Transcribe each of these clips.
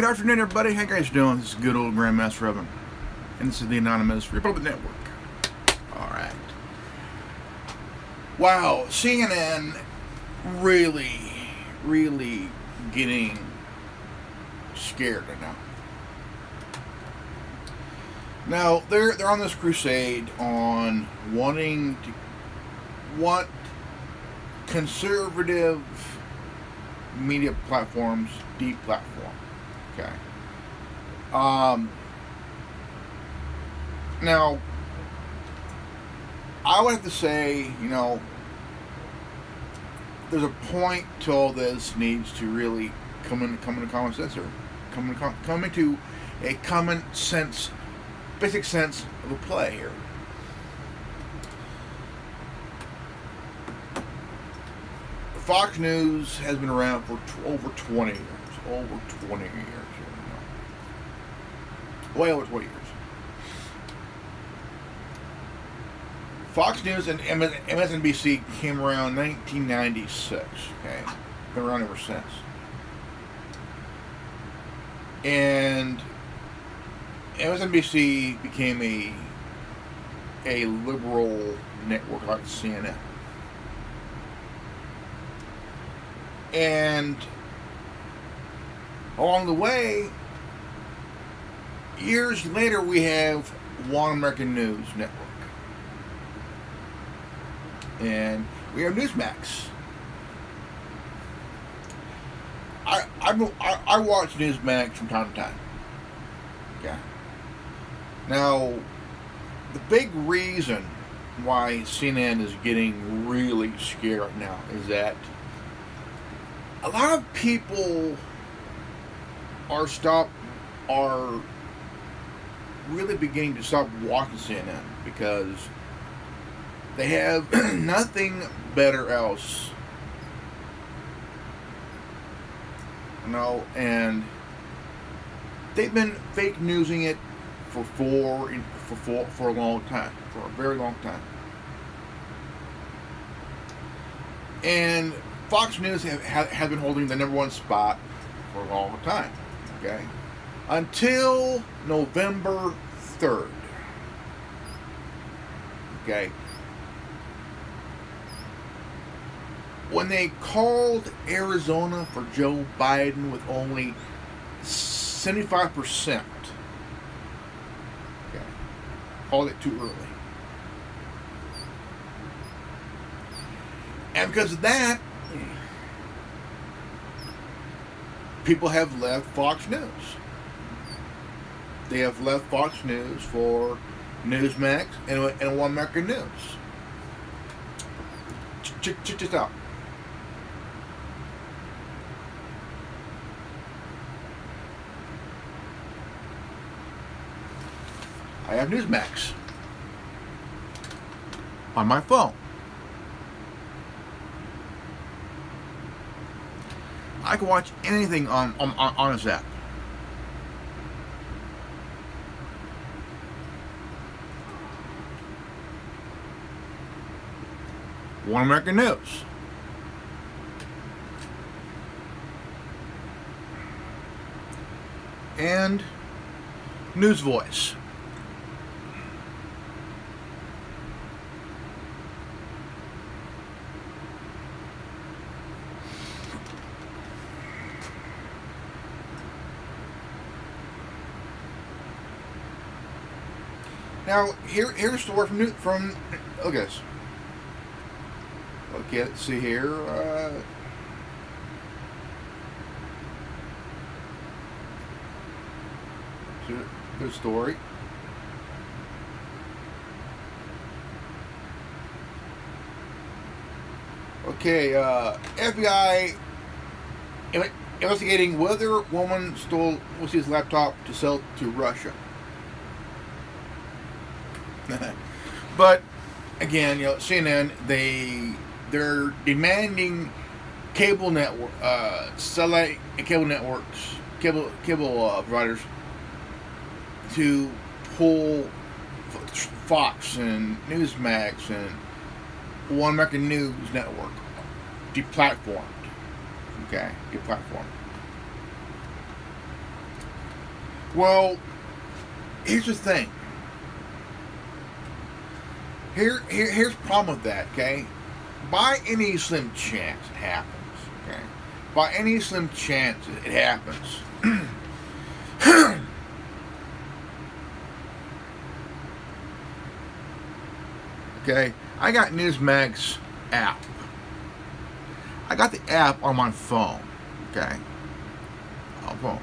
Good afternoon, everybody. How you guys doing? This is good old Grandmaster Evan, and this is the Anonymous Republic Network. All right. Wow, CNN really getting scared right now. Now they're on this crusade on wanting to want conservative media platforms deplatform. Okay. Now, I would have to say, there's a point to all this needs to really come into common sense, or come into a common sense, basic sense of a play here. Fox News has been around for over 20 years. Over 20 years. Way over 20 years. Fox News and MSNBC came around 1996. Okay, been around ever since. And MSNBC became a liberal network like CNN. And along the way, years later, we have One American News Network. And we have Newsmax. I watch Newsmax from time to time. Okay. Now, the big reason why CNN is getting really scared right now is that a lot of people are really beginning to stop watching CNN because they have nothing better else, and they've been fake newsing it for a long time, for a very long time, and Fox News have been holding the number one spot for a long time, okay, until November 3rd, okay, when they called Arizona for Joe Biden with only 75%, okay, called it too early. And because of that, people have left Fox News. They have left Fox News for Newsmax and One American News. Check this out. I have Newsmax on my phone. I can watch anything on this app. One American News. And News Voice. Now, here's the word from look at this. Okay, let's see here. Good story. Okay, FBI investigating whether woman stole Lucy's laptop to sell to Russia. But again, CNN, they're demanding cable network, satellite cable networks, cable providers to pull Fox and Newsmax and One American News Network deplatformed. Okay, deplatformed. Well, here's the thing. Here's the problem with that, okay? By any slim chance it happens, okay? By any slim chance it happens. Okay? I got Newsmax app. I got the app on my phone, okay? On phone.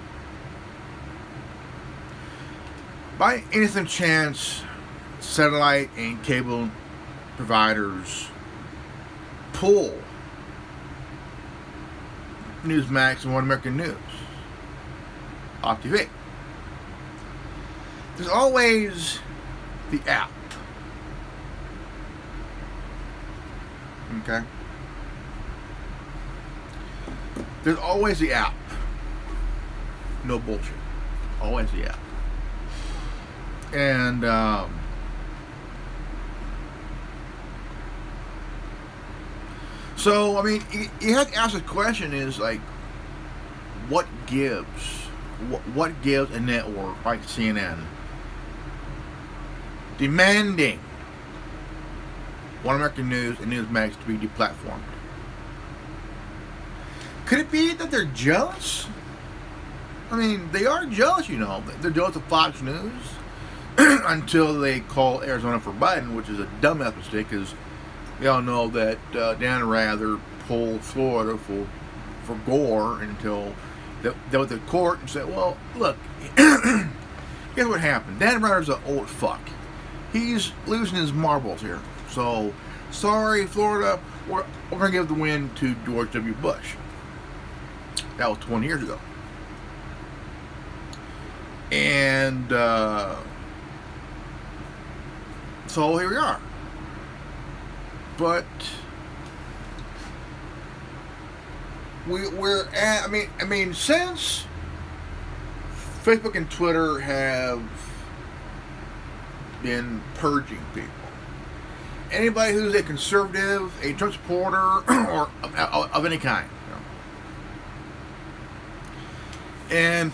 By any slim chance, satellite and cable providers pull Newsmax and One American News off TV. There's always the app. Okay? There's always the app. No bullshit. Always the app. And so, I mean, you have to ask the question is like, what gives? What gives a network like CNN demanding One American News and Newsmax to be deplatformed? Could it be that they're jealous? I mean, they are jealous, you know. They're jealous of Fox News until they call Arizona for Biden, which is a dumbass mistake, because we all know that Dan Rather pulled Florida for Gore until they went to court and said, well, look, guess what happened? Dan Rather's an old fuck. He's losing his marbles here. So, sorry, Florida, we're going to give the win to George W. Bush. That was 20 years ago. And so here we are. But we're at, I mean, since Facebook and Twitter have been purging people, anybody who's a conservative, a Trump supporter, or of any kind, you know, and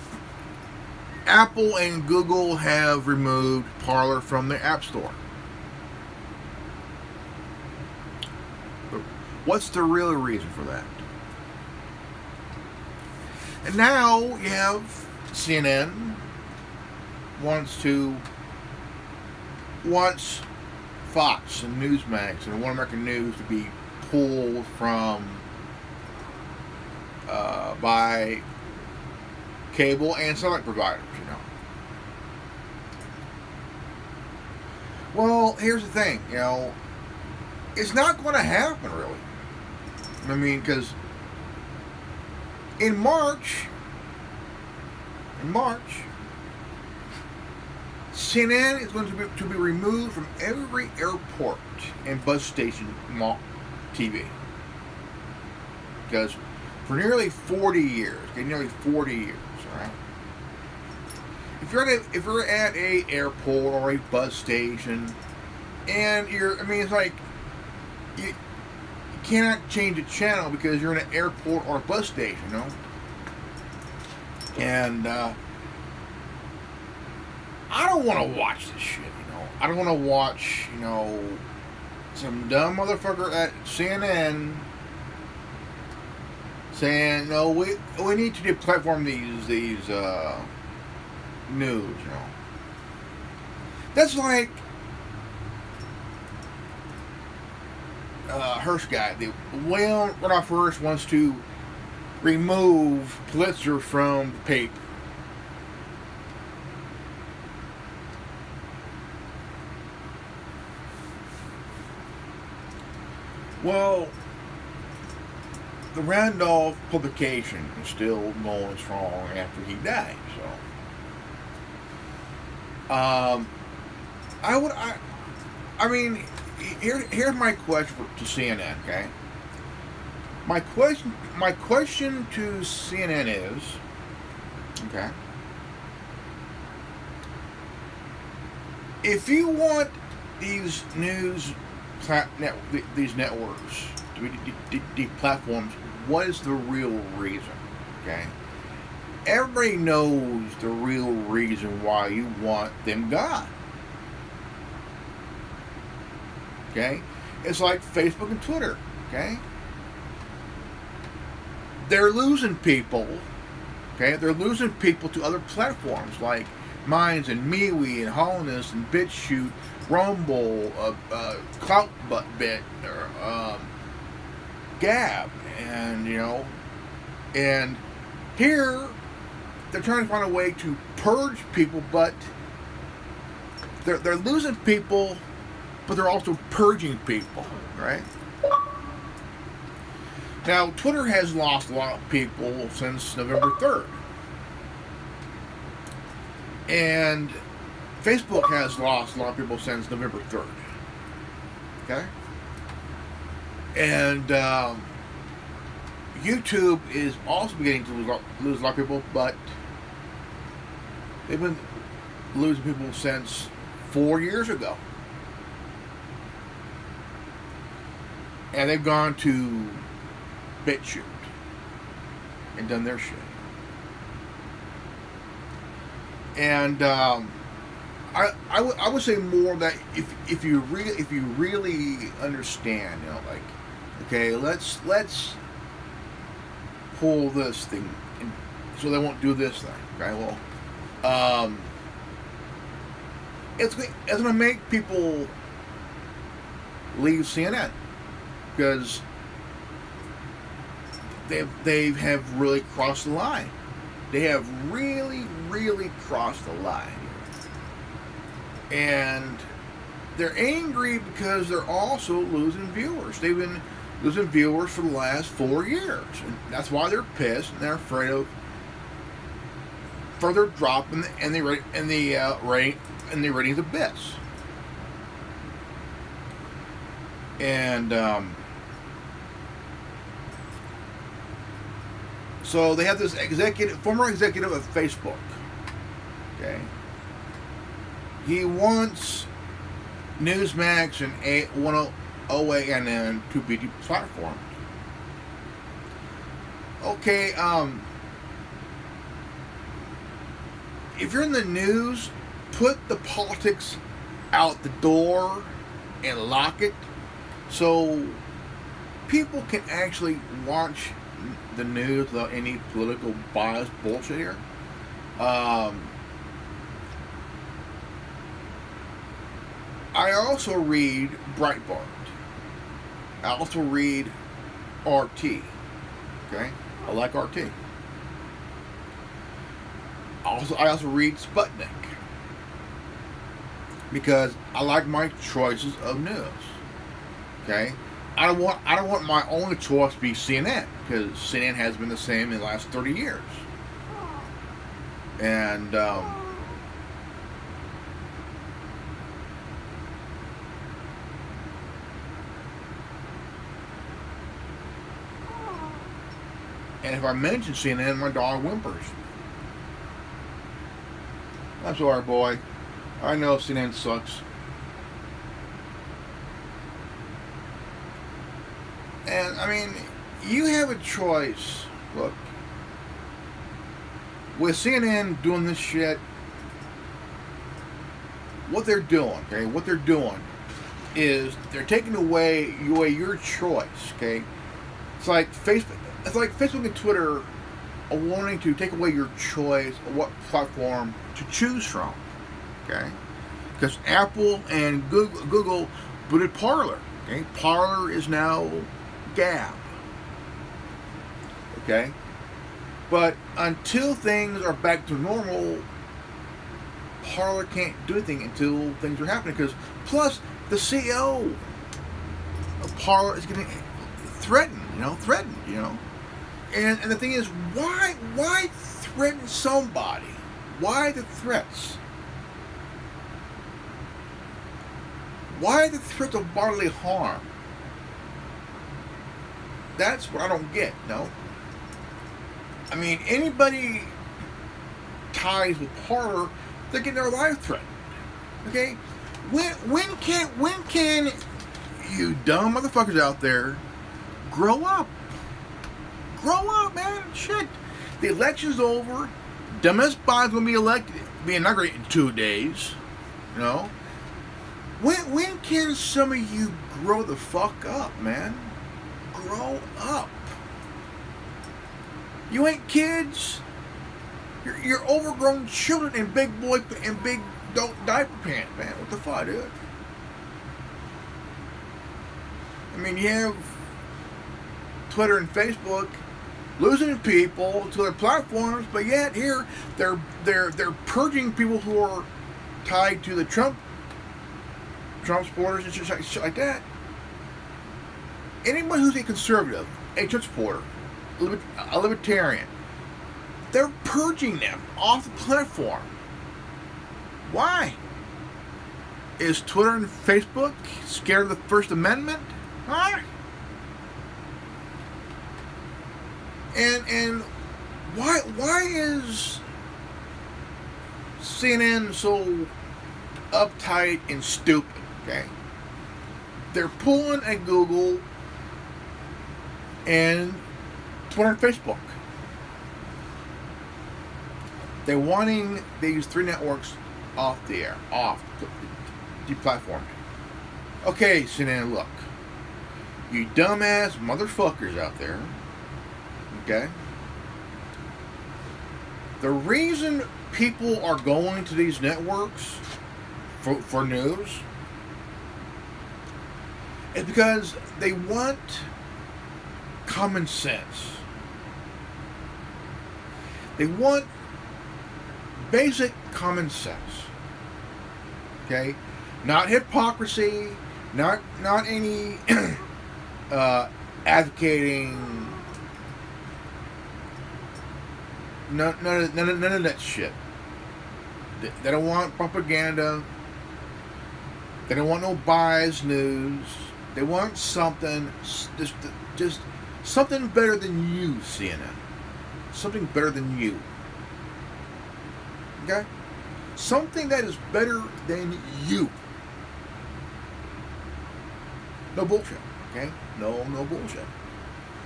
Apple and Google have removed Parler from their App Store. What's the real reason for that? And now you have CNN wants Fox and Newsmax and One American News to be pulled from by cable and satellite providers, you know. Well, here's the thing, you know, it's not going to happen, really. I mean, because in March, CNN is going to be removed from every airport and bus station TV. Because for nearly 40 years, all right? If you're at a airport or a bus station, and it's like you cannot change the channel because you're in an airport or a bus station, you know. And I don't want to watch this shit, you know. I don't want to watch, you know, some dumb motherfucker at CNN saying, no, we need to deplatform these news, you know. That's like Hearst guy. The William Randolph Hearst wants to remove Pulitzer from the paper. Well, the Randolph publication is still going strong after he died. So, here's my question to CNN. Okay, my question to CNN is, okay, if you want these these networks to be deplatformed, what is the real reason? Okay, everybody knows the real reason why you want them gone. Okay? It's like Facebook and Twitter. Okay? They're losing people. Okay? They're losing people to other platforms like Minds and MeWe and Holness and BitChute, Rumble, Cloutbit, or Gab, and and here they're trying to find a way to purge people, but they're losing people, but they're also purging people, right? Now, Twitter has lost a lot of people since November 3rd. And Facebook has lost a lot of people since November 3rd. Okay? And YouTube is also beginning to lose a lot of people, but they've been losing people since 4 years ago. And they've gone to BitChute and done their shit. And I would say more that if you really understand, like, okay, let's pull this thing, so they won't do this thing. Okay, well, it's going to make people leave CNN because they have really crossed the line. They have really crossed the line. And they're angry because they're also losing viewers. They've been losing viewers for the last 4 years. And that's why they're pissed and they're afraid of further drop in the ratings abyss. And so they have this former executive of Facebook. Okay. He wants Newsmax and 108NN to be deplatformed. Okay, if you're in the news, put the politics out the door and lock it so people can actually watch the news without any political bias bullshit here. I also read Breitbart. I also read RT. Okay? I like RT. I also read Sputnik. Because I like my choices of news. Okay? I don't want my only choice to be CNN, because CNN has been the same in the last 30 years. And if I mention CNN, my dog whimpers. I'm sorry, boy. I know CNN sucks. And, I mean, you have a choice. Look, with CNN doing this shit, what they're doing is they're taking away your choice, okay? It's like Facebook and Twitter are wanting to take away your choice of what platform to choose from, okay? Because Apple and Google booted Parler, okay? Parler is now Gab, okay? But until things are back to normal, Parler can't do anything until things are happening. Because plus the CEO of Parler is getting threatened. And the thing is, why threaten somebody? Why the threats? Why the threats of bodily harm? That's what I don't get. No. I mean, anybody ties with Parler, they're getting their life threatened. Okay? When can you dumb motherfuckers out there grow up? Grow up, man. Shit. The election's over. Democrats Biden's going to be elected, be inaugurated in 2 days. You know? When can some of you grow the fuck up, man? Grow up. You ain't kids. You're overgrown children in big boy and big diaper pants, man. What the fuck, dude? I mean, you have Twitter and Facebook losing people to their platforms, but yet here they're purging people who are tied to the Trump supporters and shit like that. Anyone who's a conservative, a Trump supporter, a libertarian, they're purging them off the platform. Why? Is Twitter and Facebook scared of the First Amendment? Huh? And why is CNN so uptight and stupid? Okay, they're pulling at Google and Twitter and Facebook. They're wanting these 3 networks off the air, deplatformed. Okay, CNN, look, you dumbass motherfuckers out there. Okay? The reason people are going to these networks for news is because they want common sense. They want basic common sense. Okay? Not hypocrisy, not any advocating none of that shit. They don't want propaganda. They don't want no biased news. They want something, just something better than you, CNN. Something better than you. Okay? Something that is better than you. No bullshit. Okay? No bullshit.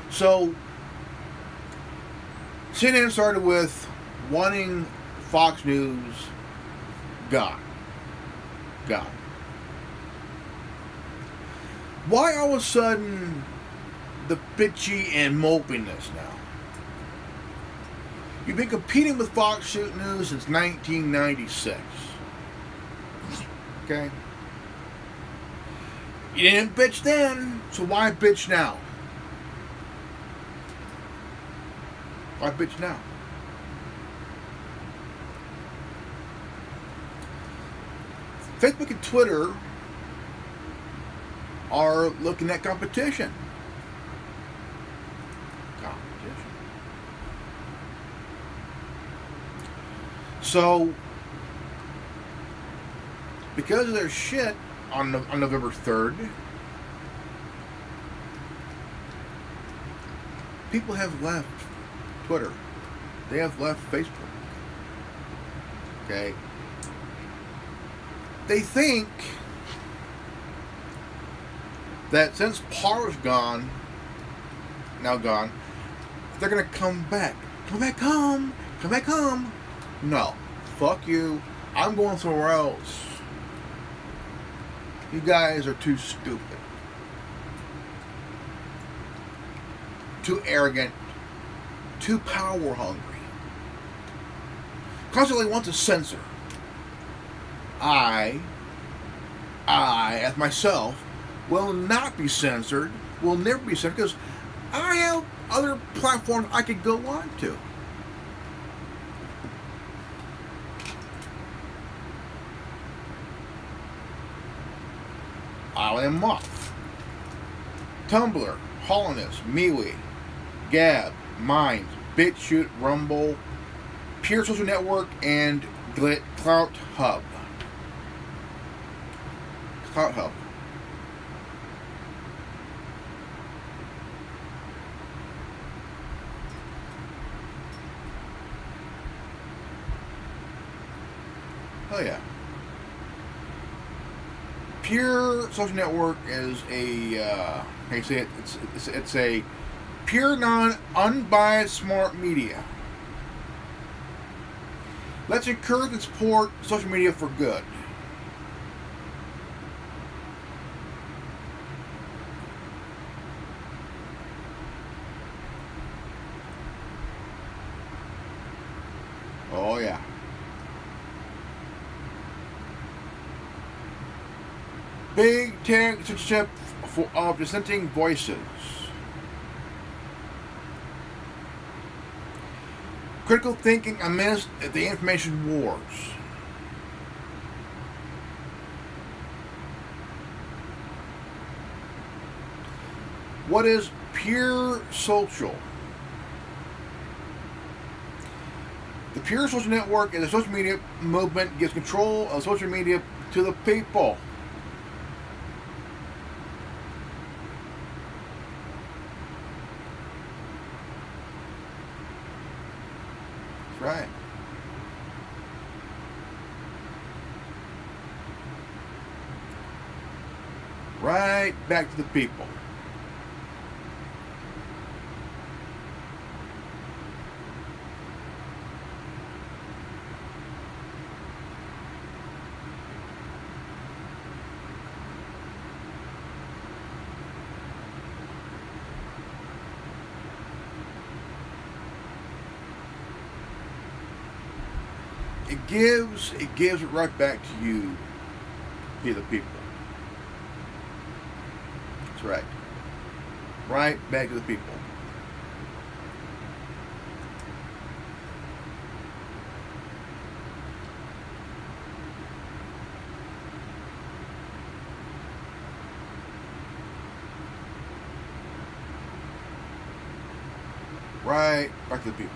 So, CNN started with wanting Fox News gone. Why all of a sudden the bitchy and mopiness now? You've been competing with Fox News since 1996. Okay? You didn't bitch then, so why bitch now? Why bitch now? Facebook and Twitter are looking at competition. So, because of their shit on November 3rd, people have left Twitter. They have left Facebook. Okay? They think that since Parler's gone, they're gonna come back. Come back home. No. Fuck you. I'm going somewhere else. You guys are too stupid. Too arrogant. Too power hungry. Constantly want to censor. I, as myself, will not be censored. Will never be censored because I have other platforms I could go on to. I Am Muff, Tumblr, Holliness, MeWe, Gab, Minds, BitChute, Rumble, Pure Social Network, and Clout Hub. Clout Hub. Oh yeah. Pure Social Network is a, how you say it? It's a pure, unbiased, smart media. Let's encourage and support social media for good. Oh, yeah. Big tech censorship of dissenting voices. Critical thinking amidst the information wars. What is pure social? The Pure Social Network is a social media movement gives control of social media to the people. That's right. Right back to the people. It gives it right back to you, the people. That's right. Right back to the people. Right back to the people.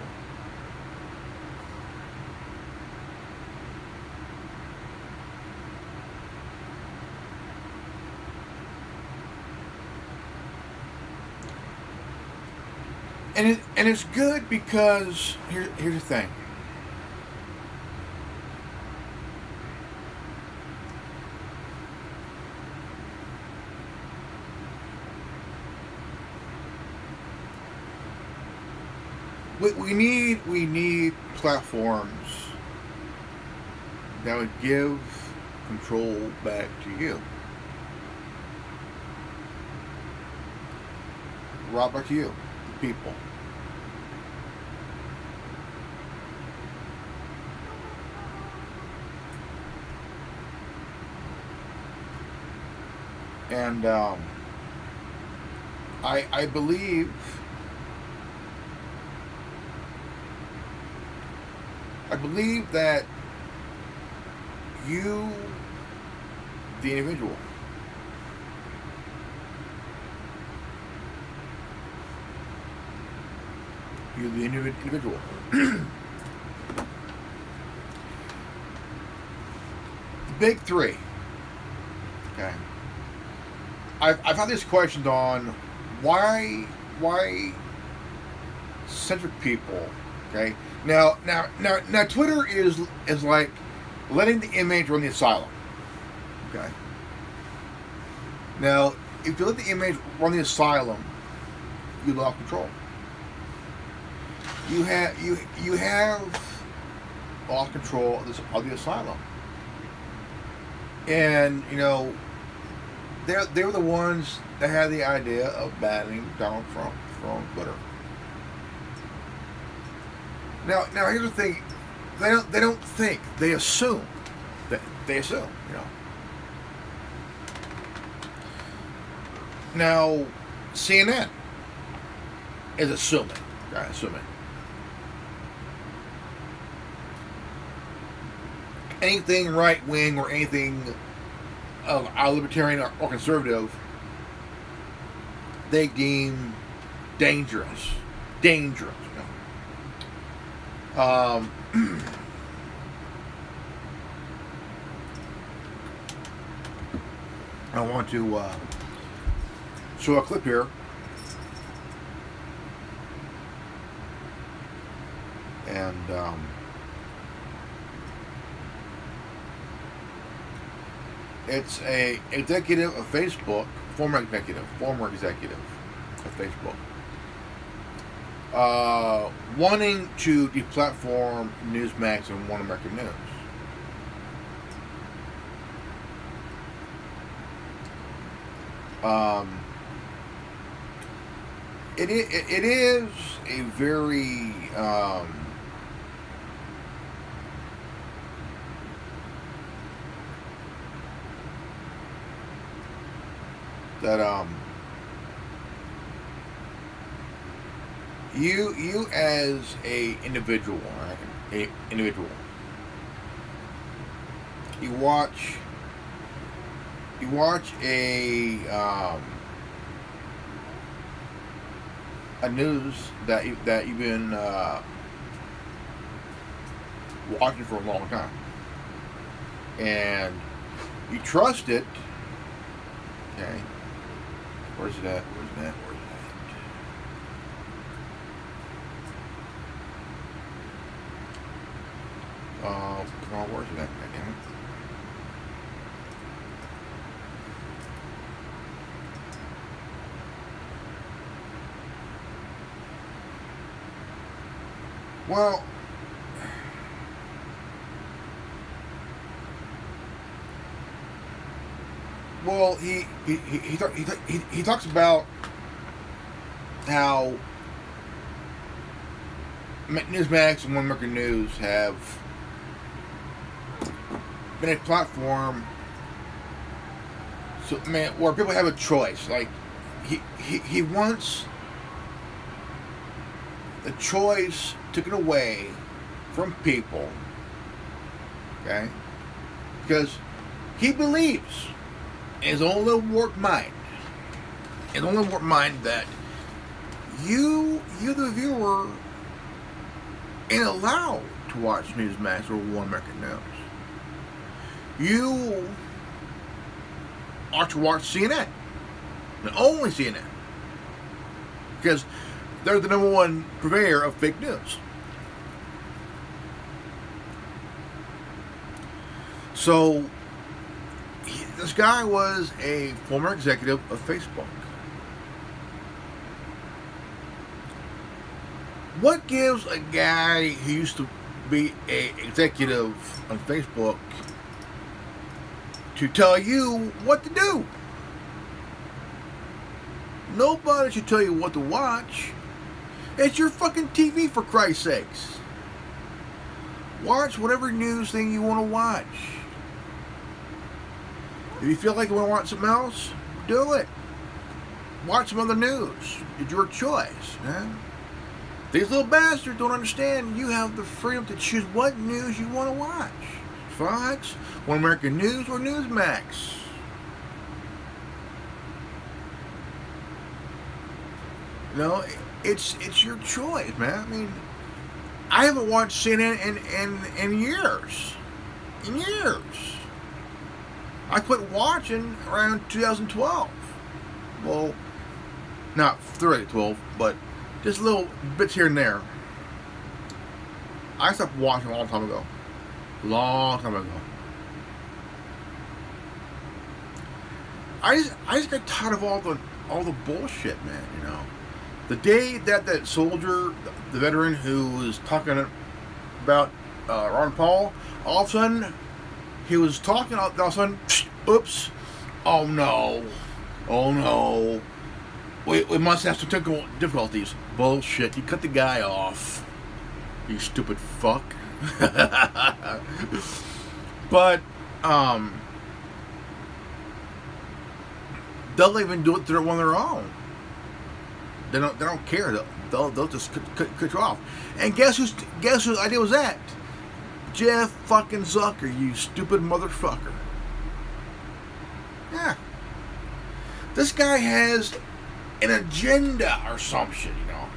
And it's good because here's the thing. We need platforms that would give control back to you. Right back to you, the people. And I believe that you, the individual, the big three. Okay. I've had these questions on why centric people. Okay. Now Twitter is like letting the image run the asylum. Okay. Now, if you let the image run the asylum, you lost control. You have lost control of the asylum, and they're the ones that had the idea of banning Donald Trump from Twitter. Now here's the thing: they don't think, they assume. They assume. Now, CNN is assuming. Anything right wing or anything libertarian or conservative, they deem dangerous. I want to show a clip here. And it's a executive of Facebook, former executive of Facebook. wanting to deplatform Newsmax and One American News. It is a very that you as a individual, right? A individual, you watch a news that you've been watching for a long time, and you trust it. Okay, where's it at? Where's it at? Where's it at? Come on, where's it at? Damn it. Well, he talks about how Newsmax and One American News have been a platform, so man, where people have a choice. Like he wants the choice taken away from people, okay? Because he believes in his own little warped mind, that you the viewer, ain't allowed to watch Newsmax or One American News. You are to watch CNN, and only CNN, because they're the number one purveyor of fake news. So, this guy was a former executive of Facebook. What gives a guy who used to be an executive on Facebook to tell you what to do? Nobody should tell you what to watch. It's your fucking TV, for Christ's sakes. Watch whatever news thing you want to watch. If you feel like you want to watch something else, do it. Watch some other news. It's your choice. Man. These little bastards don't understand you have the freedom to choose what news you want to watch. Fox, One American News, or Newsmax. You know, it's your choice, man. I mean, I haven't watched CNN in years. In years. I quit watching around 2012. Well, not 2012, but just little bits here and there. I stopped watching a long time ago. Long time ago. I just got tired of all the bullshit, man. You know, the day that soldier, the veteran who was talking about Ron Paul, all of a sudden he was talking. All of a sudden, oops! Oh no! We must have some technical difficulties. Bullshit! You cut the guy off. You stupid fuck. But they'll even do it on their own. They don't care. They'll just cut you off. And guess whose idea was that? Jeff fucking Zucker, you stupid motherfucker. Yeah. This guy has an agenda or some shit, you know.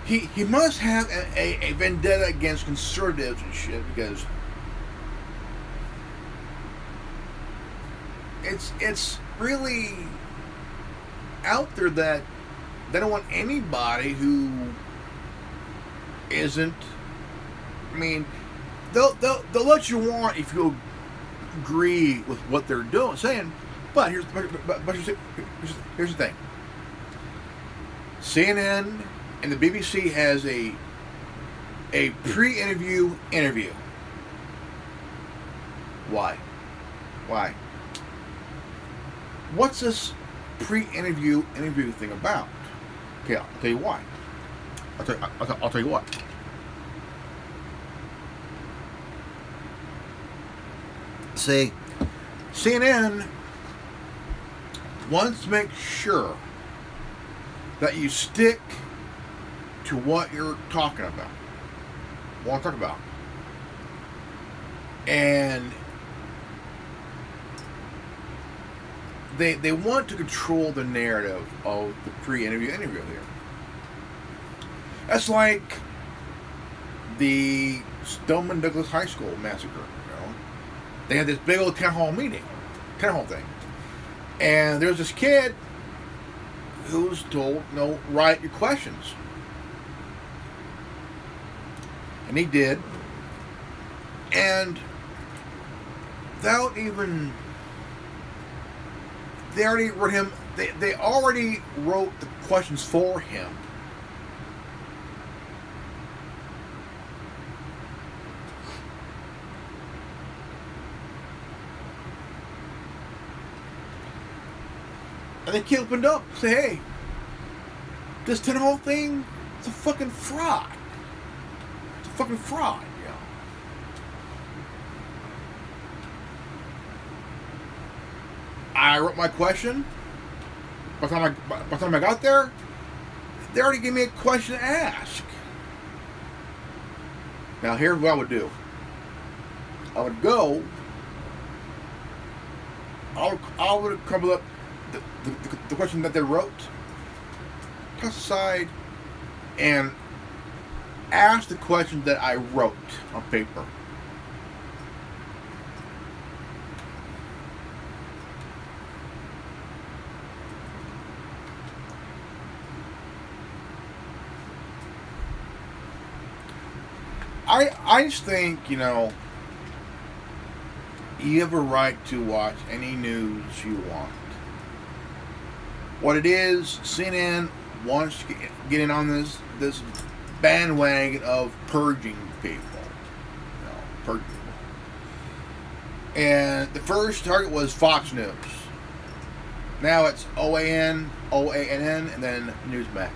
He must have a vendetta against conservatives and shit, because it's really out there that they don't want anybody who isn't. I mean, they'll let you want if you agree with what they're saying. But here's the thing: CNN, and the BBC has a pre-interview interview. Why? Why? What's this pre-interview interview thing about? Okay, I'll tell you why. I'll tell you what. See, CNN wants to make sure that you stick to what you're talking about. What I'm talking about. And they want to control the narrative of the pre-interview interview here. That's like the Stoneman Douglas High School massacre. You know, they had this big old town hall thing, and there's this kid who's told, write your questions, and he did, and without even. They already wrote him. They already wrote the questions for him. And they kid opened up. Say, hey, this town hall thing, it's a fucking fraud. It's a fucking fraud. I wrote my question. By the time I got there, they already gave me a question to ask. Now, here's what I would do. I would go. I would crumble up the question that they wrote, toss aside, and ask the question that I wrote on paper. I just think, you have a right to watch any news you want. What it is, CNN wants to get in on this bandwagon of purging people. Purging people. And the first target was Fox News. Now it's OAN, OANN, and then Newsmax.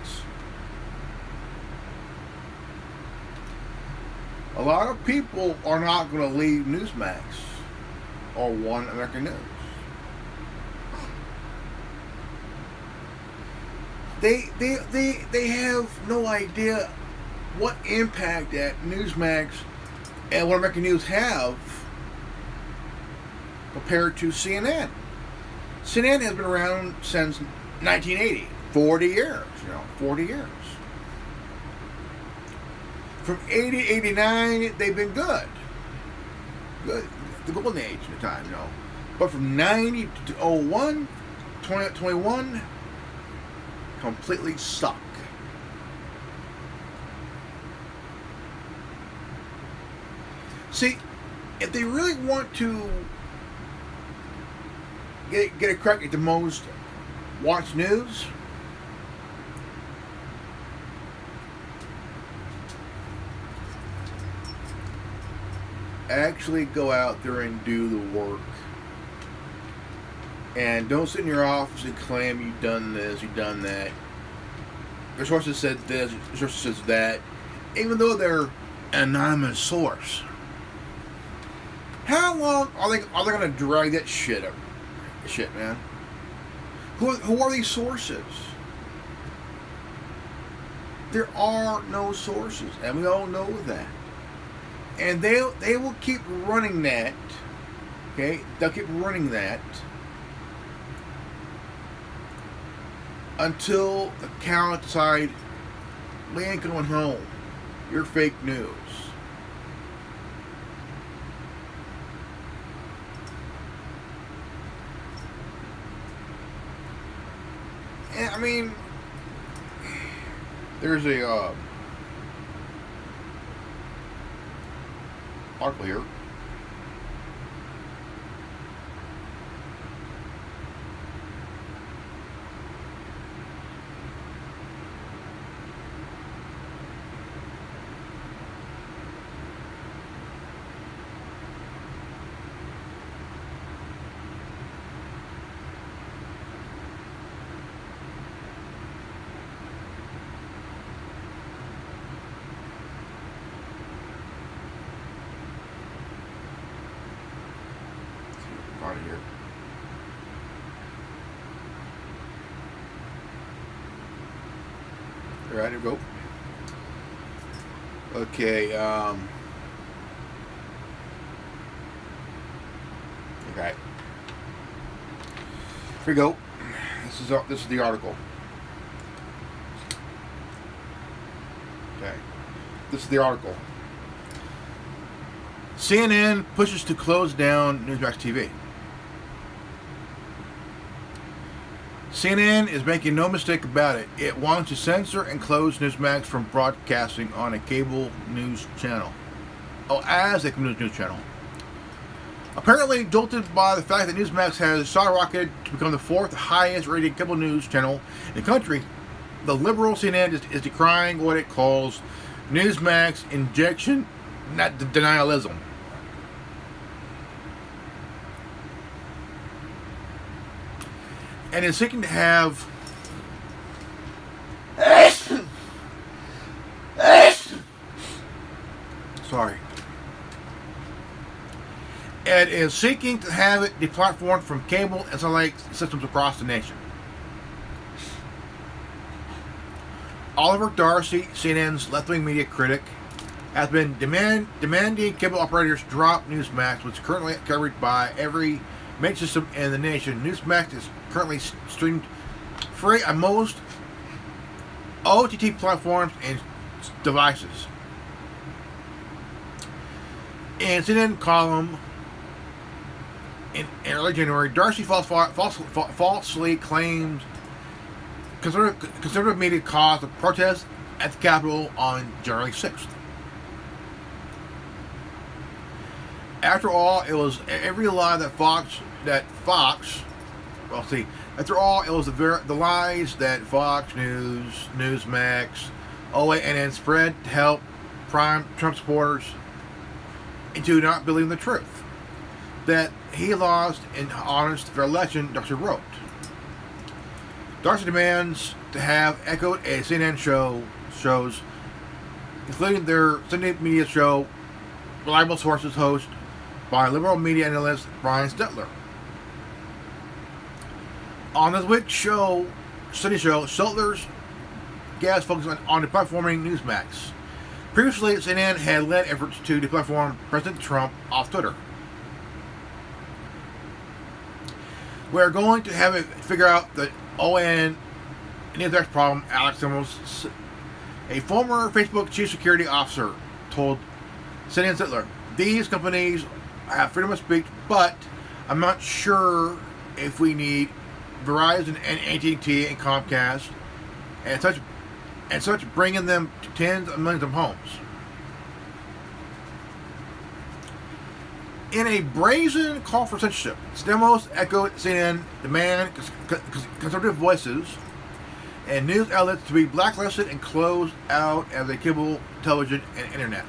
A lot of people are not going to leave Newsmax or One American News. They have no idea what impact that Newsmax and One American News have compared to CNN. CNN has been around since 1980, 40 years, 40 years. From 80 to 89, they've been good. Good. The golden age of the time, But from 90 to 01, 2021, completely suck. See, if they really want to get a crack at the most watched news, actually go out there and do the work. And don't sit in your office and claim you've done this, you've done that. Your sources said this, your source says that. Even though they're an anonymous source. How long are they going to drag that shit up? Shit, man. Who are these sources? There are no sources, and we all know that. And they will keep running that. Okay? They'll keep running that until the cow decide we ain't going home. You're fake news. And, I mean, there's a article here. out of here. All right, here we go. Okay. Okay. Here we go. This is the article. Okay. This is the article. CNN pushes to close down Newsmax TV. CNN is making no mistake about it. It wants to censor and close Newsmax from broadcasting on a cable news channel. Oh, as a cable news channel. Apparently jolted by the fact that Newsmax has skyrocketed to become the fourth highest rated cable news channel in the country, the liberal CNN is decrying what it calls Newsmax injection, not denialism. And is seeking to have sorry. And is seeking to have it deplatformed from cable and satellite systems across the nation. Oliver Darcy, CNN's left-wing media critic, has been demanding cable operators drop Newsmax, which is currently covered by every major system in the nation. Newsmax is currently streamed free on most OTT platforms and devices. In a CNN column in early January, Darcy falsely claimed conservative media caused a protest at the Capitol on January 6th. After all, it was every lie that Fox. Well, see. After all, it was the lies that Fox News, Newsmax, OANN spread to help prime Trump supporters into not believing the truth. That he lost an honest fair election, Darcy wrote. Darcy demands to have echoed a CNN shows, including their Sunday media show, Reliable Sources host by liberal media analyst Brian Stelter. On this week's Sunday show, Stelter's guest focused on deplatforming Newsmax. Previously, CNN had led efforts to deplatform President Trump off Twitter. We are going to have it figure out the OAN Newsmax problem, Alex Samos, a former Facebook chief security officer, told CNN Stelter. These companies have freedom of speech, but I'm not sure if we need Verizon and AT&T and Comcast and such bringing them to tens of millions of homes. In a brazen call for censorship, Stamos echoed CNN demand conservative voices and news outlets to be blacklisted and closed out as a cable, television, and internet.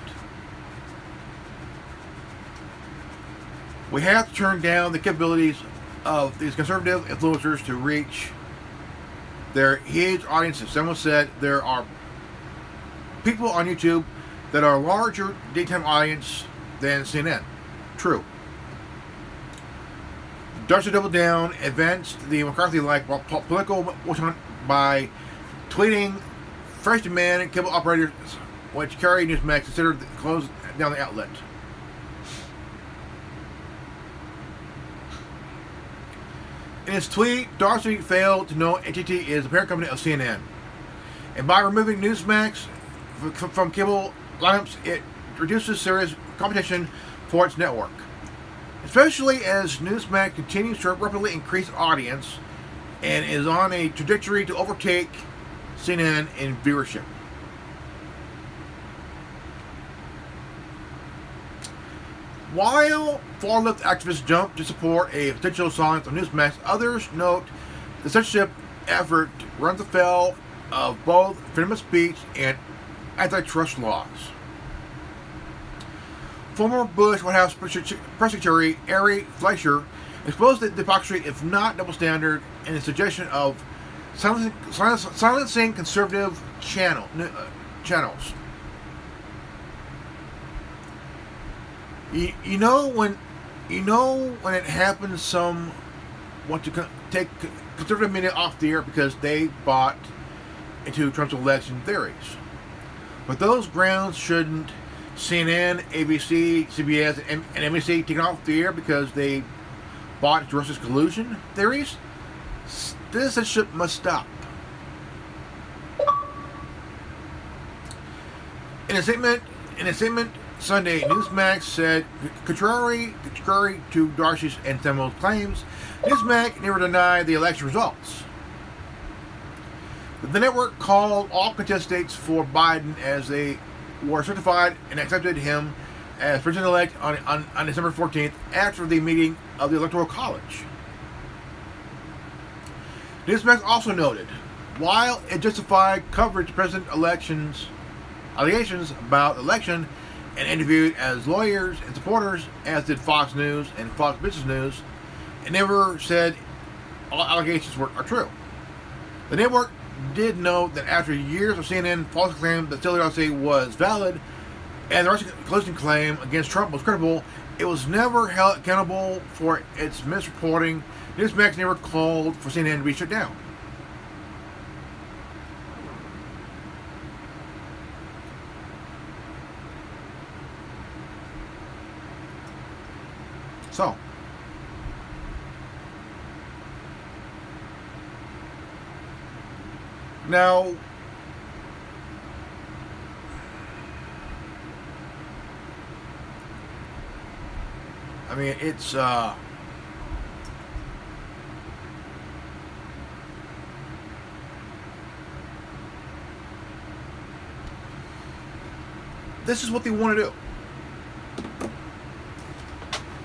We have to turn down the capabilities of these conservative influencers to reach their huge audiences. Someone said there are people on YouTube that are a larger daytime audience than CNN. True. Darcy doubled down, advanced the McCarthy-like political motion by tweeting fresh demand cable operators which carry Newsmax considered to close down the outlet. In his tweet, Darcy failed to know AT&T is the parent company of CNN. And by removing Newsmax from cable lineups, it reduces serious competition for its network. Especially as Newsmax continues to rapidly increase audience and is on a trajectory to overtake CNN in viewership. While far-left activists jump to support a potential silence on Newsmax, others note the censorship effort runs afoul of both freedom of speech and antitrust laws. Former Bush White House Press Secretary Ari Fleischer exposed the hypocrisy, if not double standard, in the suggestion of silencing conservative channels. You know when You know when it happens, some want to take conservative media off the air because they bought into Trump's election theories. But those grounds shouldn't CNN, ABC, CBS, and NBC taken off the air because they bought into Russia's collusion theories. This censorship must stop. In a statement Sunday, Newsmax said, contrary to Darcy's and Samuel's claims, Newsmax never denied the election results. The network called all contested states for Biden as they were certified and accepted him as president-elect on December 14th after the meeting of the Electoral College. Newsmax also noted, while it justified coverage of president elections allegations about the election and interviewed as lawyers and supporters, as did Fox News and Fox Business News, it never said all allegations are true. The network did note that after years of CNN false claim that Steele was valid and the Russian collusion claim against Trump was credible, it was never held accountable for its misreporting. Newsmax never called for CNN to be shut down. So, now, I mean, it's, this is what they want to do.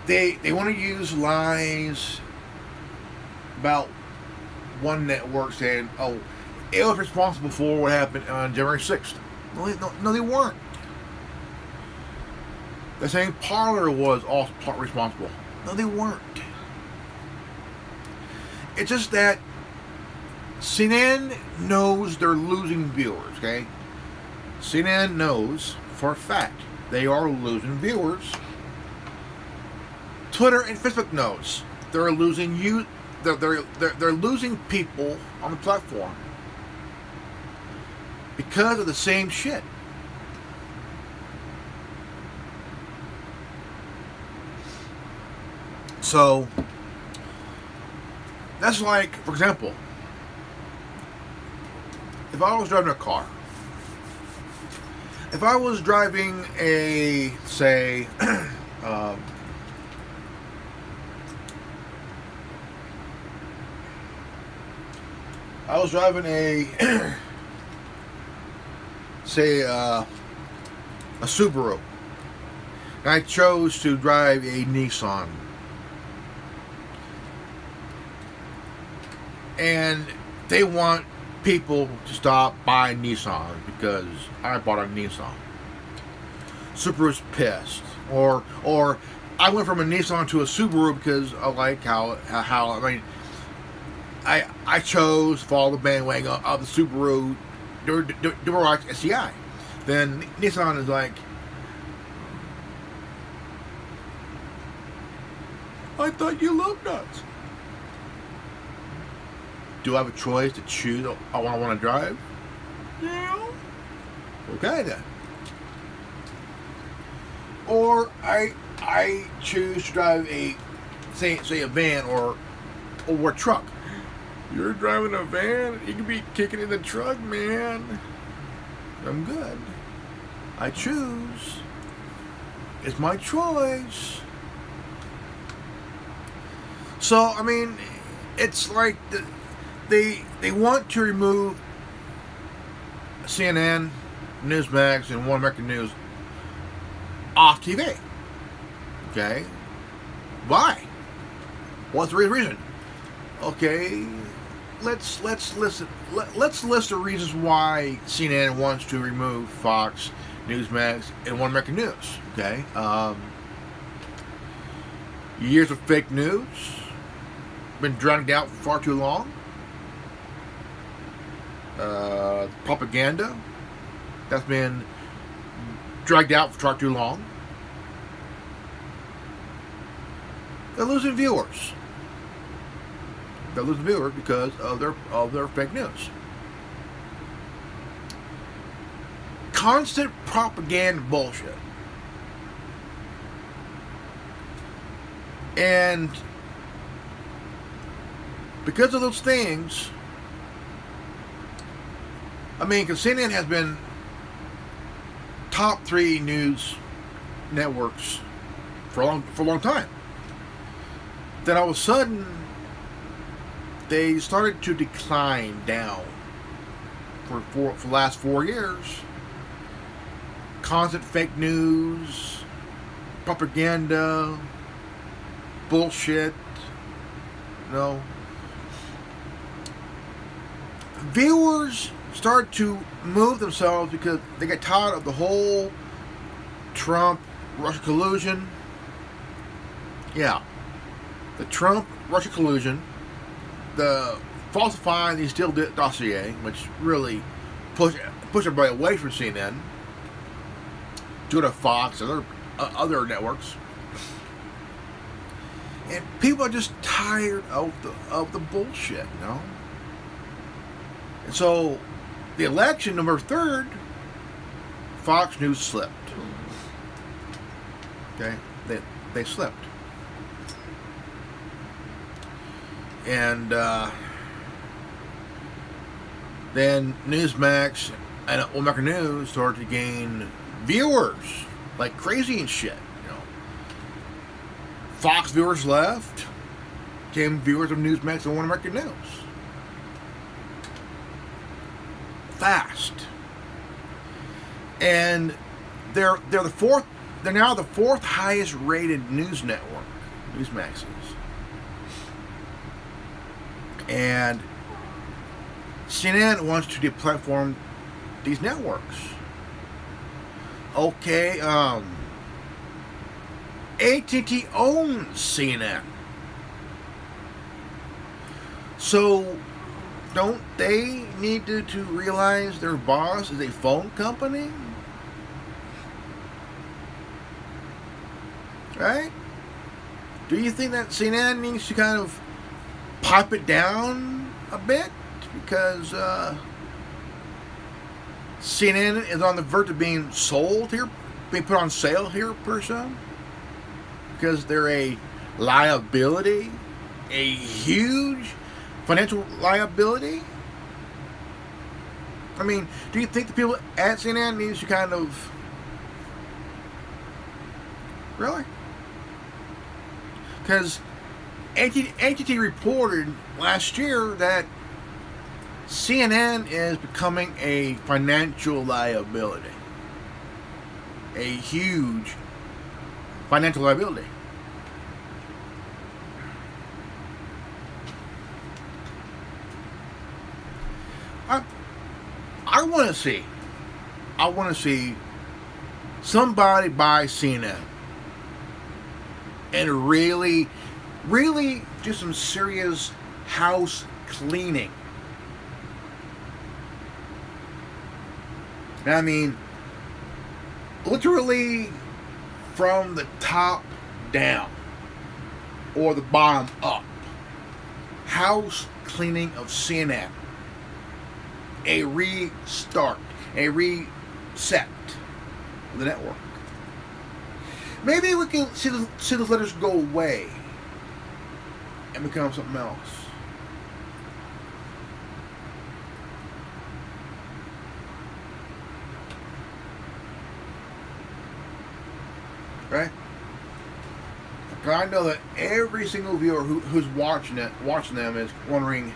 They want to use lies about one network saying, oh, it was responsible for what happened on January 6th. No, they weren't. They're saying Parler was also part responsible. No, they weren't. It's just that CNN knows they're losing viewers, okay? CNN knows for a fact they are losing viewers. Twitter and Facebook knows they're losing you. They're losing people on the platform because of the same shit. So that's like, for example, if I was driving a car, if I was driving a, say, I was driving a, say, a Subaru, and I chose to drive a Nissan. And they want people to stop buying Nissan because I bought a Nissan. Subaru's pissed. Or I went from a Nissan to a Subaru because I like how I mean, I chose to follow the bandwagon of the Subaru Duramax STI. Then Nissan is like, I thought you loved us. Do I have a choice to choose I want to drive? Yeah. Okay then. Or I choose to drive a say a van or a truck. You're driving a van? You can be kicking in the truck, man. I'm good. I choose. It's my choice. So, I mean, it's like they want to remove CNN, Newsmax, and One American News off TV. Okay? Why? What's the reason? Okay, let's listen. Let's list the reasons why CNN wants to remove Fox, Newsmax, and One American News. Okay, years of fake news, been dragged out far too long. Propaganda that's been dragged out for far too long. They're losing viewers. They're losing viewers because of their fake news. Constant propaganda bullshit. And because of those things, I mean, because CNN has been top 3 news networks for a long time. Then all of a sudden, they started to decline down for the last 4 years. Constant fake news, propaganda, bullshit, Viewers start to move themselves because they get tired of the whole Trump-Russia collusion. Yeah. The Trump-Russia collusion, the falsifying the Steele dossier, which really pushed everybody away from CNN, to the Fox and other networks. And people are just tired of the bullshit, And so, the election, November 3rd, Fox News slipped. Okay? They slipped. And then Newsmax and American News started to gain viewers like crazy and shit. Fox viewers left, became viewers of Newsmax and One American News. Fast. And they're now the 4th highest rated news network, Newsmax is. And CNN wants to deplatform these networks. Okay, AT&T owns CNN. So, don't they need to realize their boss is a phone company? Right? Do you think that CNN needs to kind of pipe it down a bit? Because CNN is on the verge of being sold here, being put on sale here, per se. Because they're a liability, a huge financial liability. I mean, do you think the people at CNN need to kind of... Really? Because AT&T reported last year that CNN is becoming a financial liability. A huge financial liability. I want to see somebody buy CNN and really do some serious house cleaning. I mean, literally from the top down or the bottom up. House cleaning of CNN. A restart, a reset of the network. Maybe we can see those letters go away and become something else. Right? Because I know that every single viewer who's watching them is wondering,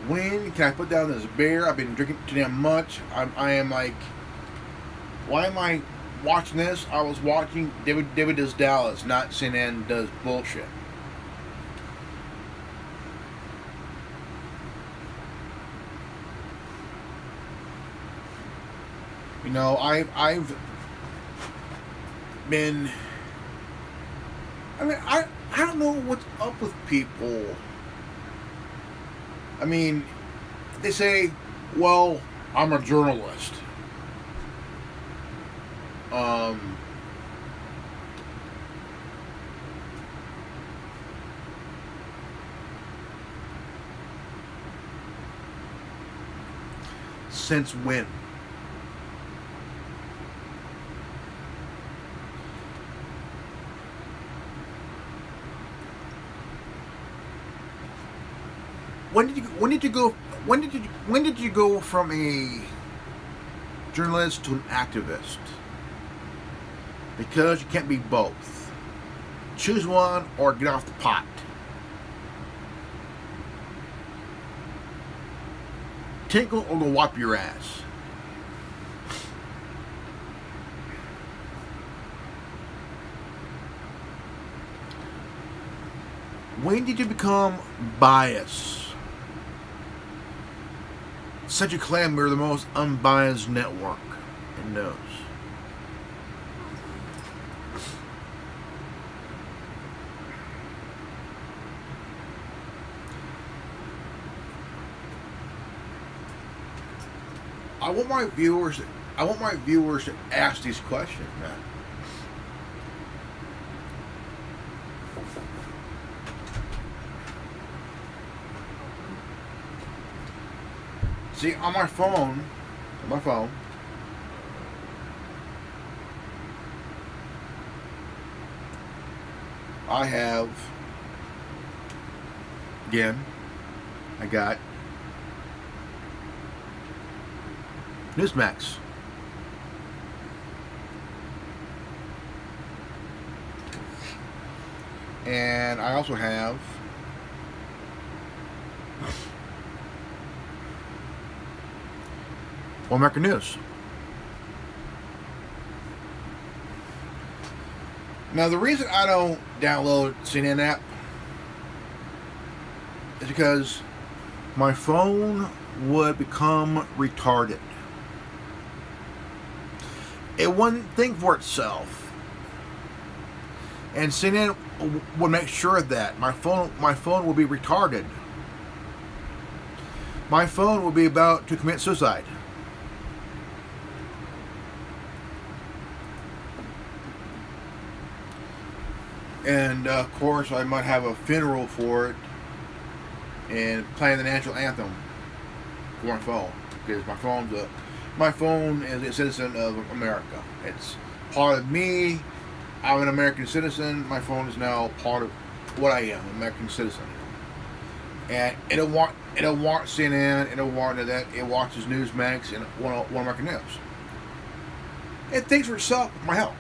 when can I put down this beer? I've been drinking too damn much. I am like, why am I watching this? I was watching David Does Dallas, not CNN Does Bullshit. You know, I've been... I mean, I don't know what's up with people. I mean, they say, well, I'm a journalist. since when? When did you go from a journalist to an activist? Because you can't be both. Choose one or get off the pot. Tinkle or go wipe your ass. When did you become biased? Such a claim we're the most unbiased network in news. I want my viewers to ask these questions, man. See, on my phone, I have, again, I got Newsmax. And I also have One American News. Now, the reason I don't download CNN app is because my phone would become retarded. It wouldn't think for itself, and CNN would make sure that my phone will be retarded. My phone will be about to commit suicide. And of course, I might have a funeral for it and playing the national anthem for my phone, because my phone is a citizen of America. It's part of me. I'm an American citizen. My phone is now part of what I am, an American citizen. And it'll want CNN, it'll want that. It watches Newsmax and One American News. It thinks for itself with my help.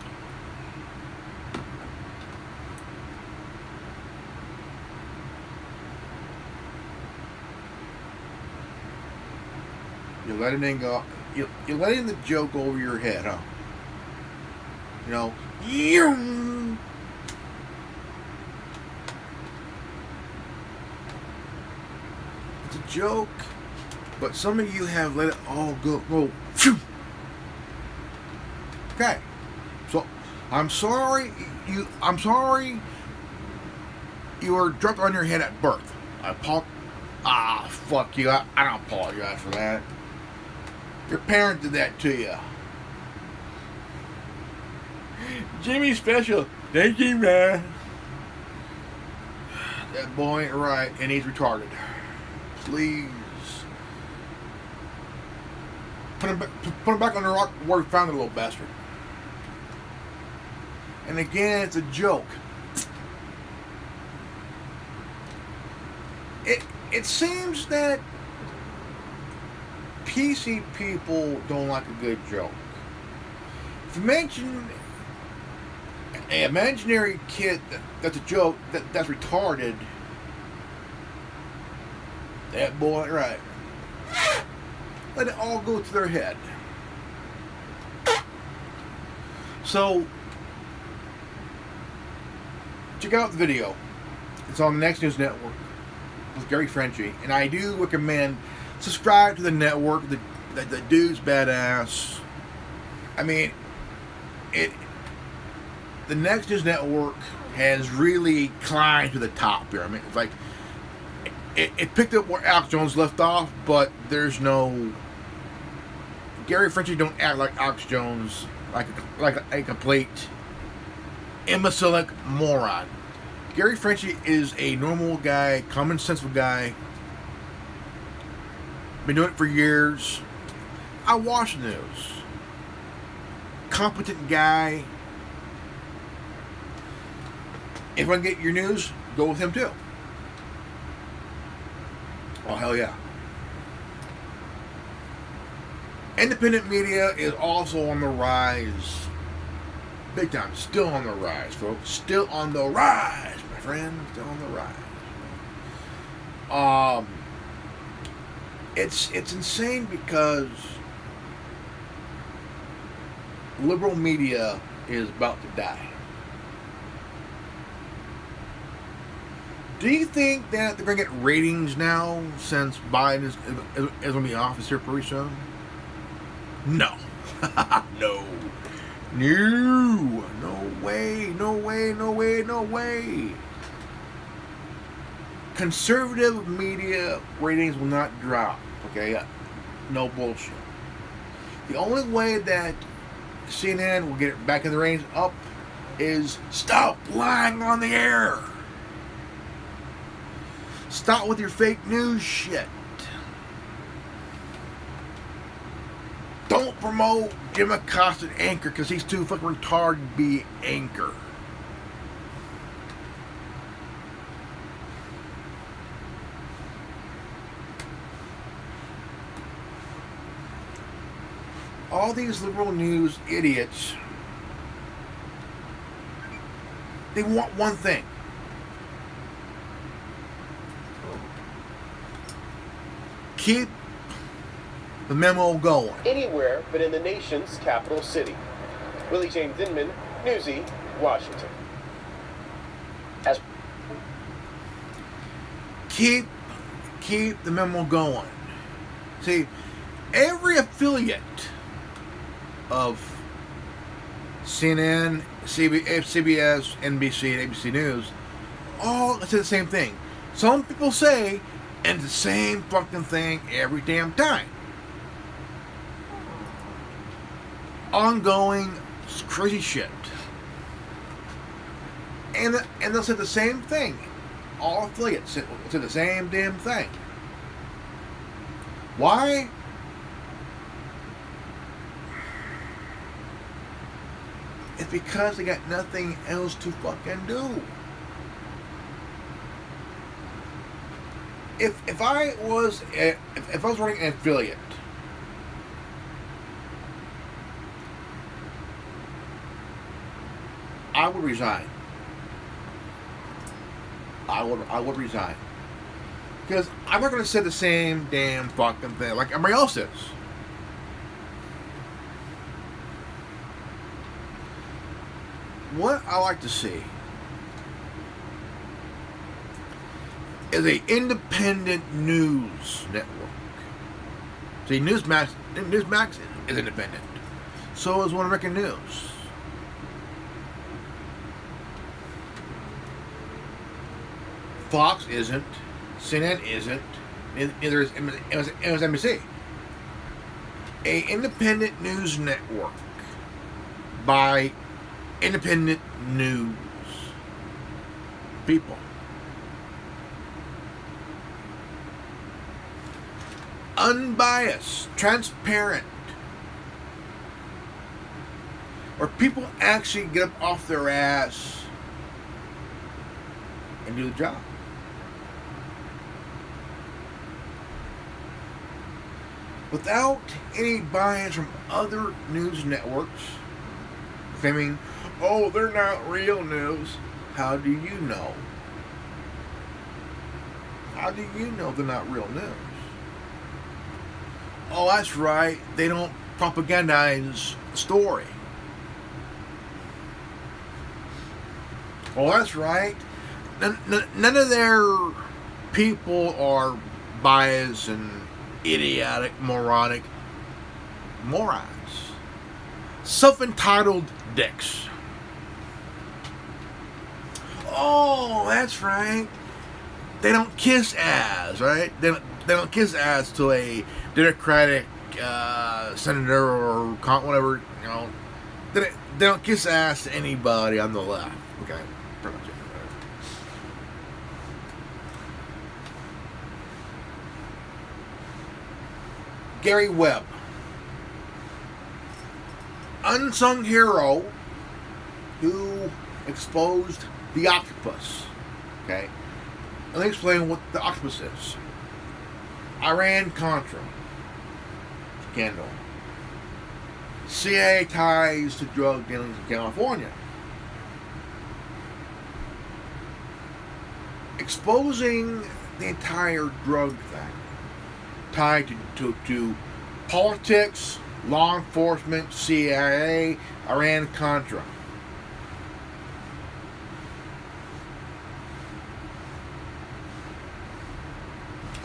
You're letting you're letting the joke go over your head, huh? You know, it's a joke, but some of you have let it all go. Phew. Okay, so I'm sorry you were dropped on your head at birth. Fuck you. I don't apologize for that. Your parent did that to you. Jimmy Special. Thank you, man. That boy ain't right, and he's retarded. Please. Put him back on the rock where we found the little bastard. And again, it's a joke. It seems that PC people don't like a good joke. If you mention an imaginary kid that's a joke, that's retarded, that boy ain't right. Let it all go to their head. So, check out the video. It's on the Next News Network with Gary Frenchie, and I do recommend subscribe to the network. The dude's badass. I mean, the Next News Network has really climbed to the top here. I mean, it's like it picked up where Alex Jones left off, but there's no Gary Frenchie don't act like Alex Jones, like a complete imbecilic moron. Gary Frenchie is a normal guy, common sensible guy. Been doing it for years. I watch the news. Competent guy. If I can get your news, go with him too. Oh, hell yeah. Independent media is also on the rise. Big time. Still on the rise, folks. Still on the rise, my friend. Still on the rise. It's insane because liberal media is about to die. Do you think that they're going to get ratings now since Biden is going to be in office here pretty soon? No. No. No. No way. No way. No way. No way. Conservative media ratings will not drop. Okay? No bullshit. The only way that CNN will get it back in the ratings up is stop lying on the air. Stop with your fake news shit. Don't promote Jim Acosta anchor because he's too fucking retarded to be anchor. All these liberal news idiots, they want one thing. Keep the memo going. Anywhere but in the nation's capital city. Willie James Inman, Newsy, Washington. Keep the memo going. See, every affiliate of CNN, CBS, NBC, and ABC News all say the same thing. Some people say, and it's the same fucking thing every damn time. Ongoing crazy shit. And they'll say the same thing. All affiliates say the same damn thing. Why? It's because they got nothing else to fucking do. If I was running an affiliate, I would resign. I would resign. Because I'm not going to say the same damn fucking thing like everybody else is. What I like to see is an independent news network. See, Newsmax is independent. So is One American News. Fox isn't. CNN isn't. Neither is MSNBC. A independent news network by independent news people. Unbiased, transparent, where people actually get up off their ass and do the job. Without any bias from other news networks claiming, oh, they're not real news. How do you know? How do you know they're not real news? Oh, that's right. They don't propagandize the story. Oh, that's right. None of their people are biased and idiotic, moronic morons. Self-entitled dicks. Oh, that's right. They don't kiss ass, right? They don't kiss ass to a Democratic senator or whatever, you know. They don't kiss ass to anybody on the left. Okay, pretty much it. Gary Webb. unsung hero who exposed the octopus. Okay? Let me explain what the octopus is. Iran-Contra scandal. CIA ties to drug dealings in California. Exposing the entire drug thing. Tied to politics, law enforcement, CIA, Iran-Contra.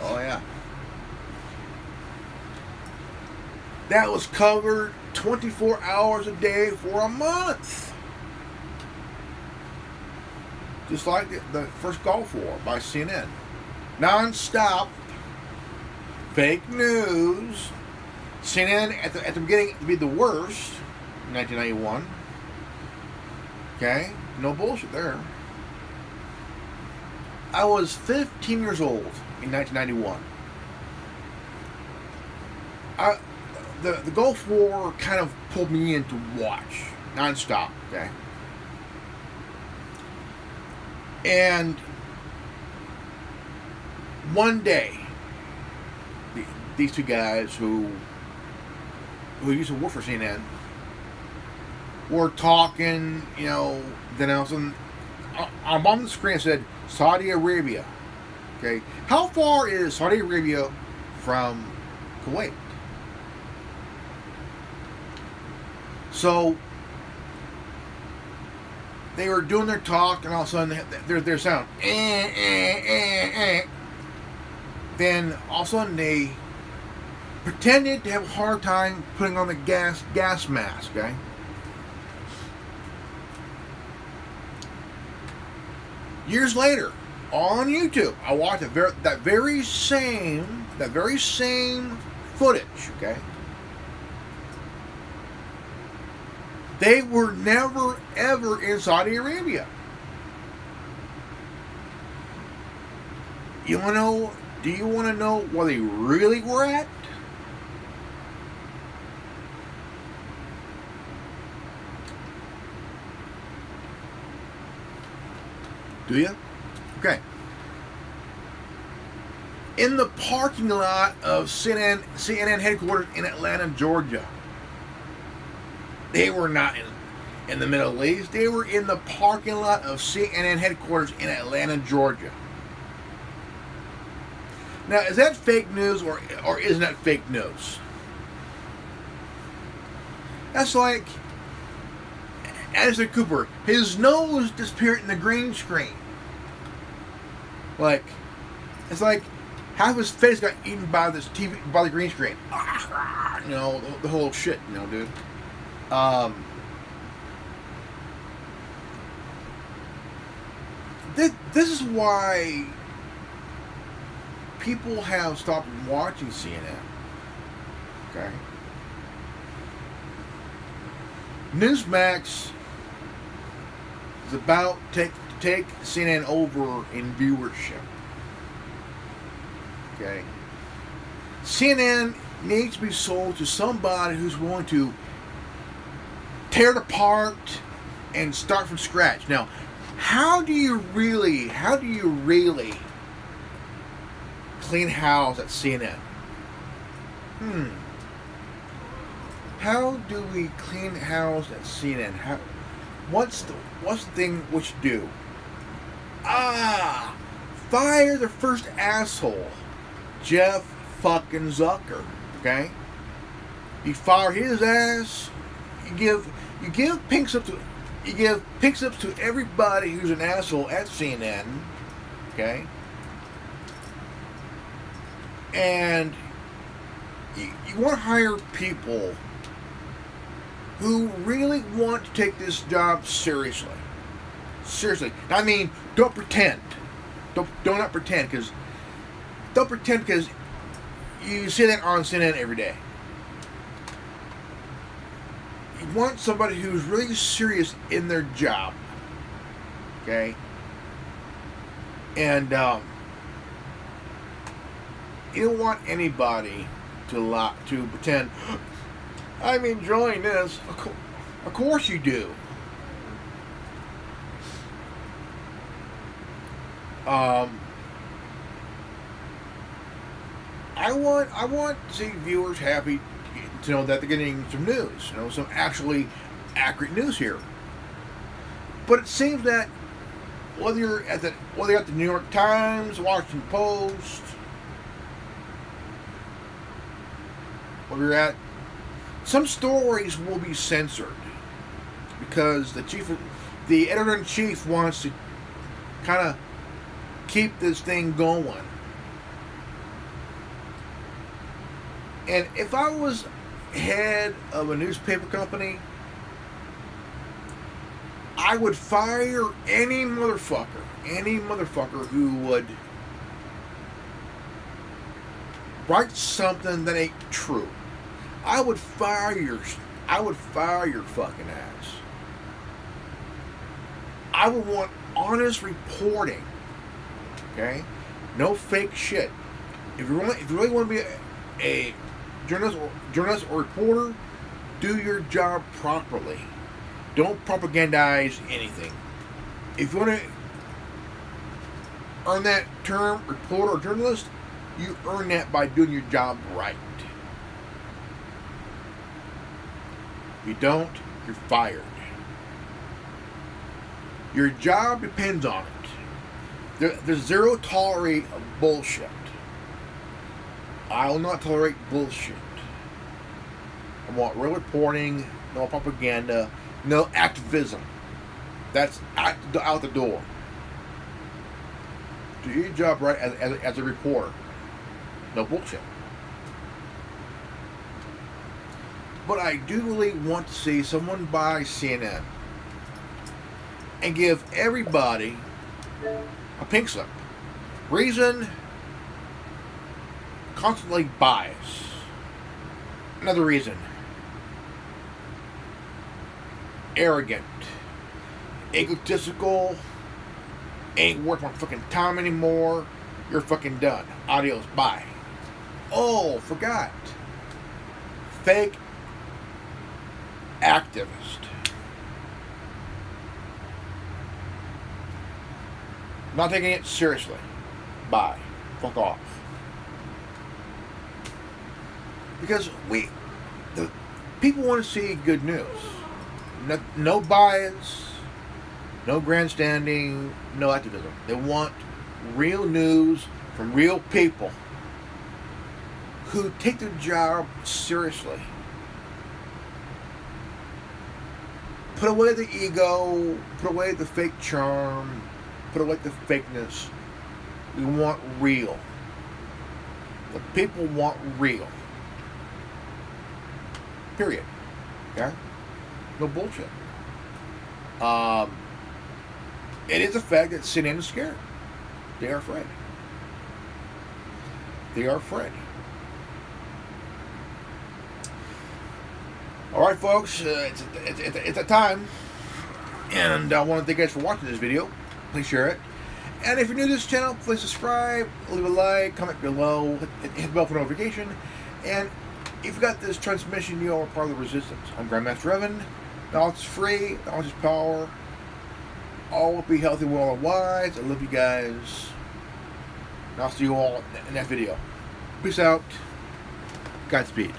Oh, yeah. That was covered 24 hours a day for a month. Just like the first Gulf War by CNN. Non-stop fake news. CNN at the beginning to be the worst in 1991. Okay? No bullshit there. I was 15 years old in 1991. The Gulf War kind of pulled me in to watch nonstop, okay? And one day, these two guys who used to work for CNN were talking, then all of a sudden, on the screen it said Saudi Arabia. Okay, how far is Saudi Arabia from Kuwait? So they were doing their talk, and all of a sudden their sound. Then all of a sudden they pretended to have a hard time putting on the gas mask. Okay. Years later, on YouTube, I watched that very same footage. Okay. They were never, ever in Saudi Arabia. Do you want to know where they really were at? Do you? Okay. In the parking lot of CNN headquarters in Atlanta, Georgia. They were not in the Middle East. They were in the parking lot of CNN headquarters in Atlanta, Georgia. Now, is that fake news or isn't that fake news? That's like Anderson Cooper. His nose disappeared in the green screen. It's like half his face got eaten by this TV, by the green screen. The whole shit, dude. This is why people have stopped watching CNN. Okay? Newsmax is about to take CNN over in viewership. Okay? CNN needs to be sold to somebody who's willing to tear it apart and start from scratch. Now, how do you really clean house at CNN? How do we clean house at CNN? What's the thing which do? Fire the first asshole, Jeff fucking Zucker. Okay, you fire his ass. You give pink slips to everybody who's an asshole at CNN. Okay, and you want to hire people who really want to take this job seriously. Seriously. I mean, don't pretend. Don't not pretend, because you see that on CNN every day. You want somebody who's really serious in their job. Okay? And you don't want anybody to pretend, I'm enjoying this. Of course you do. I want to see viewers happy to know that they're getting some news, some actually accurate news here. But it seems that whether you're at the New York Times, Washington Post, whether you're at, some stories will be censored because the editor-in-chief wants to kind of keep this thing going. And if I was head of a newspaper company, I would fire any motherfucker who would write something that ain't true. I would fire your fucking ass. I would want honest reporting. Okay? No fake shit. If you really want to be a journalist or reporter, do your job properly. Don't propagandize anything. If you want to earn that term, reporter or journalist, you earn that by doing your job right. If you don't, you're fired. Your job depends on it. There's zero tolerate of bullshit. I will not tolerate bullshit. I want real reporting, no propaganda, no activism. That's out the door. Do your job right as a reporter. No bullshit. But I do really want to see someone buy CNN and give everybody a pink slip. Reason: constantly bias. Another reason: arrogant, egotistical, ain't worth my fucking time anymore. You're fucking done. Adios. Bye. Oh, forgot. Fake activist. Not taking it seriously. Bye. Fuck off. Because the people want to see good news. No bias, no grandstanding, no activism. They want real news from real people who take their job seriously. Put away the ego, put away the fake charm, put away the fakeness. We want real. The people want real. Period. Okay? No bullshit. It is a fact that CNN is scared. They are afraid. They are afraid. All right, folks. It's a time, and I want to thank you guys for watching this video. Please share it. And if you're new to this channel, please subscribe, leave a like, comment below, hit the bell for notification. And if you got this transmission, you are part of the resistance. I'm Grandmaster Evan. Knowledge is free. Knowledge is power. All will be healthy, well, and wise. I love you guys. And I'll see you all in that video. Peace out. Godspeed.